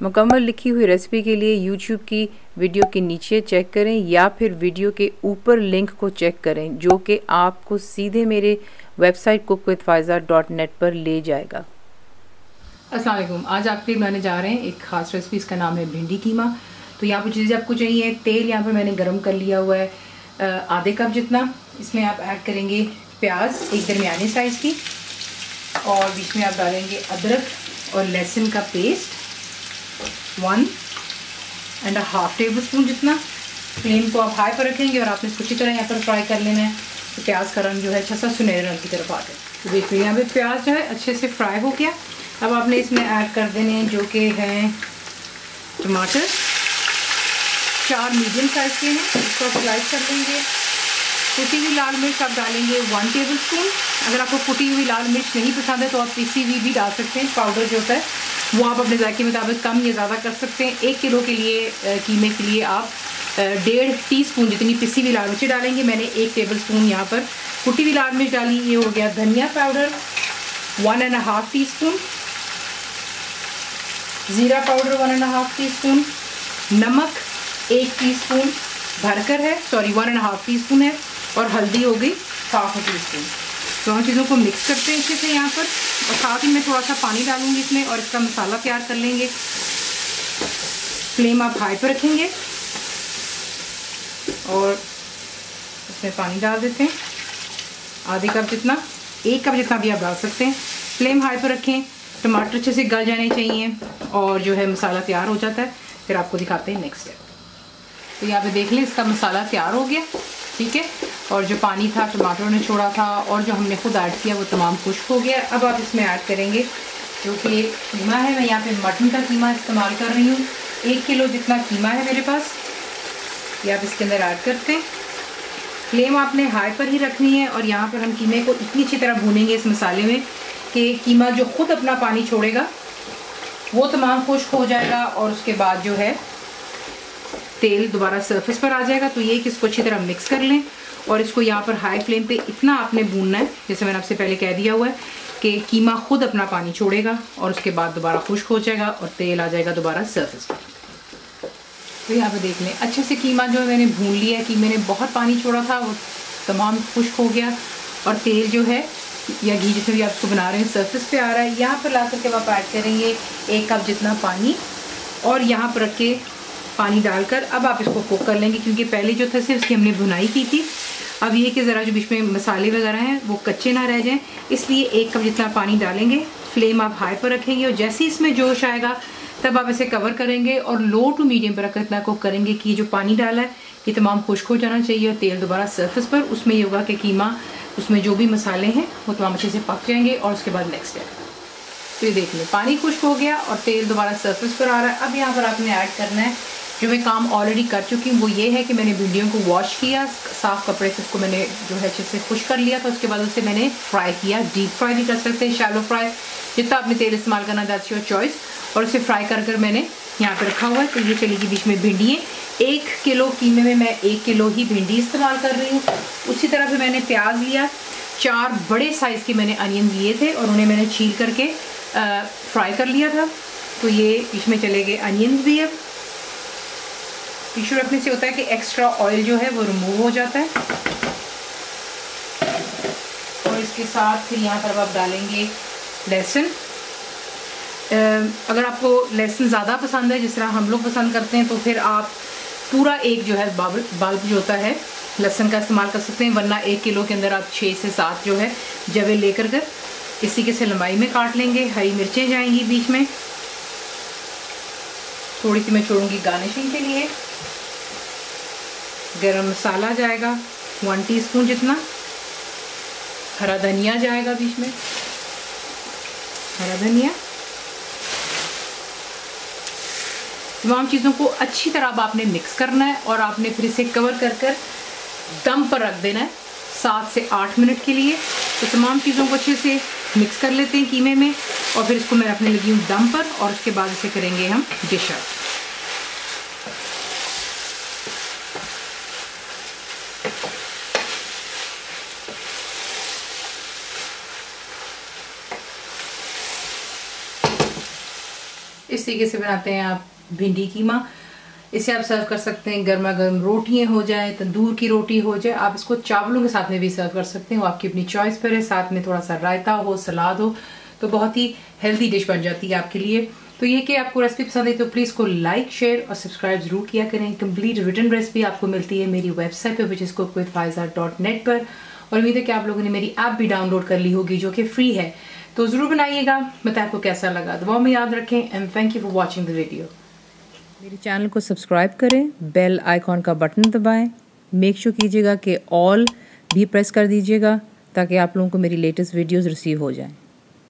मुकम्मल लिखी हुई रेसिपी के लिए यूट्यूब की वीडियो के नीचे चेक करें या फिर वीडियो के ऊपर लिंक को चेक करें जो कि आपको सीधे मेरे वेबसाइट cookWithFaiza.net पर ले जाएगा। अस्सलाम वालेकुम। आज आपके लिए बनाने जा रहे हैं एक ख़ास रेसिपी, इसका नाम है भिंडी कीमा। तो यहाँ पर चीज़ें आपको चाहिए, तेल यहाँ पर मैंने गरम कर लिया हुआ है आधे कप जितना। इसमें आप ऐड करेंगे प्याज एक दरमियाने साइज़ की, और बीच में आप डालेंगे अदरक और लहसुन का पेस्ट 1.5 टेबल स्पून जितना। फ्लेम को आप हाई पर रखेंगे और आपने इसको अच्छी तरह यहाँ पर फ्राई कर लेना है। तो प्याज का रंग जो है अच्छा सा सुनहरे रंग की तरफ आ जाए। तो देखिए यहाँ पे प्याज जो है अच्छे से फ्राई हो गया। अब आपने इसमें ऐड कर देने हैं जो कि हैं टमाटर, 4 मीडियम साइज़ के हैं, इसको स्लाइस कर लेंगे। कुटी हुई लाल मिर्च आप डालेंगे 1 टेबल स्पून। अगर आपको कुटी हुई लाल मिर्च नहीं पसंद है तो आप पीसी हुई भी डाल सकते हैं। पाउडर जो होता है वो आप अपने जायके के मुताबिक कम या ज़्यादा कर सकते हैं। 1 किलो के लिए कीमे के लिए आप 1.5 टीस्पून जितनी पिसी हुई लाल मिर्च डालेंगे। मैंने 1 टेबल स्पून यहाँ पर कुटी हुई लाल मिर्च डाली। ये हो गया धनिया पाउडर 1.5 टीस्पून, ज़ीरा पाउडर 1.5 टीस्पून, नमक 1 टीस्पून भरकर है, 1.5 टीस्पून है, और हल्दी हो गई 1/2 टीस्पून। दोनों चीज़ों को मिक्स करते हैं अच्छे से यहाँ पर, और साथ ही मैं थोड़ा सा पानी डालूंगी इसमें और इसका मसाला तैयार कर लेंगे। फ्लेम आप हाई पर रखेंगे और इसमें पानी डाल देते हैं आधे कप जितना, 1 कप जितना भी आप डाल सकते हैं। फ्लेम हाई पर रखें, टमाटर अच्छे से गल जाने चाहिए और जो है मसाला तैयार हो जाता है। फिर आपको दिखाते हैं नेक्स्ट स्टेप। तो यहाँ पे देख लें इसका मसाला तैयार हो गया, ठीक है। और जो पानी था टमाटरों ने छोड़ा था और जो हमने खुद ऐड किया वो तमाम खुश्क हो गया। अब आप इसमें ऐड करेंगे जो कि कीमा है। मैं यहाँ पे मटन का कीमा इस्तेमाल कर रही हूँ। 1 किलो जितना कीमा है मेरे पास, ये आप इसके अंदर ऐड करते हैं। फ्लेम आपने हाई पर ही रखनी है और यहाँ पर हम कीमे को इतनी अच्छी तरह भूनेंगे इस मसाले में कि कीमा जो खुद अपना पानी छोड़ेगा वो तमाम खुश्क हो जाएगा और उसके बाद जो है तेल दोबारा सरफेस पर आ जाएगा। तो ये कि इसको अच्छी तरह मिक्स कर लें और इसको यहाँ पर हाई फ्लेम पे इतना आपने भूनना है, जैसे मैंने आपसे पहले कह दिया हुआ है कि कीमा खुद अपना पानी छोड़ेगा और उसके बाद दोबारा खुश्क हो जाएगा और तेल आ जाएगा दोबारा सरफेस पर। तो यहाँ पे देख लें अच्छे से कीमा जो है मैंने भून लिया है। कीमे ने बहुत पानी छोड़ा था, वो तमाम खुश्क हो गया और तेल जो है या घी जिसमें भी आप इसको बना रहे हैं सरफेस पे आ रहा है। यहाँ पर ला करके आप ऐड करेंगे 1 कप जितना पानी और यहाँ पर रख के पानी डालकर अब आप इसको कुक कर लेंगे, क्योंकि पहले जो था सिर्फ इसकी हमने भुनाई की थी। अब ये कि ज़रा जो बीच में मसाले वगैरह हैं वो कच्चे ना रह जाएं, इसलिए 1 कप जितना पानी डालेंगे। फ्लेम आप हाई पर रखेंगे और जैसे ही इसमें जोश आएगा तब आप इसे कवर करेंगे और लो टू मीडियम पर रखकर इतना कुक करेंगे कि जो पानी डाला है ये तमाम खुश्क हो जाना चाहिए और तेल दोबारा सरफेस पर। उसमें ये होगा कि कीमा उसमें जो भी मसाले हैं वो तमाम अच्छे से पक जाएंगे और उसके बाद नेक्स्ट है। तो ये देख लें पानी खुश्क हो गया और तेल दोबारा सरफेस पर आ रहा है। अब यहाँ पर आपने ऐड करना है जो मैं काम ऑलरेडी कर चुकी हूँ, वो ये है कि मैंने भिंडियों को वॉश किया साफ़ कपड़े से, उसको मैंने जो है अच्छे से खुश कर लिया था। उसके बाद उसे मैंने फ्राई किया। डीप फ्राई भी कर सकते हैं, शैलो फ्राई, जितना आपने तेल इस्तेमाल करना दैट्स योर चॉइस। और उसे फ्राई कर कर मैंने यहाँ पर रखा हुआ है। तो ये चलेगी बीच में भिंडी। 1 किलो कीमे में मैं 1 किलो ही भिंडी इस्तेमाल कर रही हूँ। उसी तरह फिर मैंने प्याज लिया, 4 बड़े साइज़ के मैंने अनियन लिए थे और उन्हें मैंने छील करके फ्राई कर लिया था। तो ये इसमें चले गए अनियंस भी। अब टिश्यू रखने से होता है कि एक्स्ट्रा ऑयल जो है वो रिमूव हो जाता है। और इसके साथ फिर यहाँ पर आप डालेंगे लहसुन। अगर आपको लहसुन ज़्यादा पसंद है जिस तरह हम लोग पसंद करते हैं तो फिर आप पूरा एक जो है बल्ब जो होता है लहसुन का इस्तेमाल कर सकते हैं, वरना 1 किलो के अंदर आप 6 से 7 जो है जवे लेकर कर इसी के से लंबाई में काट लेंगे। हरी मिर्चें जाएंगी बीच में, थोड़ी सी मैं छोड़ूंगी गार्निशिंग के लिए। गरम मसाला जाएगा 1 टीस्पून जितना, हरा धनिया जाएगा बीच में, हरा धनिया। तमाम चीज़ों को अच्छी तरह आपने मिक्स करना है और आपने फिर इसे कवर कर कर दम पर रख देना है 7 से 8 मिनट के लिए। तो तमाम चीज़ों को अच्छे से मिक्स कर लेते हैं कीमे में और फिर इसको मैं रखने लगी हूँ दम पर और उसके बाद इसे करेंगे हम डिश आउट। इस तरीके से बनाते हैं आप भिंडी कीमा। इसे आप सर्व कर सकते हैं, गर्मा गर्म रोटियाँ हो जाए, तंदूर की रोटी हो जाए, आप इसको चावलों के साथ में भी सर्व कर सकते हैं, वो आपकी अपनी चॉइस पर है। साथ में थोड़ा सा रायता हो, सलाद हो, तो बहुत ही हेल्दी डिश बन जाती है आपके लिए। तो ये कि आपको रेसिपी पसंद आई तो प्लीज़ को लाइक, शेयर और सब्सक्राइब जरूर किया करें। कंप्लीट रिटन रेसिपी आपको मिलती है मेरी वेबसाइट पे विच इज cookWithFaiza.net पर। और उम्मीद है कि आप लोगों ने मेरी ऐप भी डाउनलोड कर ली होगी जो कि फ्री है, तो ज़रूर बनाइएगा। बताएं आपको कैसा लगा। दुआ में याद रखें and thank you for watching the video. मेरे चैनल को सब्सक्राइब करें, बेल आइकॉन का बटन दबाएं, मेक श्योर कीजिएगा कि ऑल भी प्रेस कर दीजिएगा ताकि आप लोगों को मेरी लेटेस्ट वीडियोस रिसीव हो जाएं।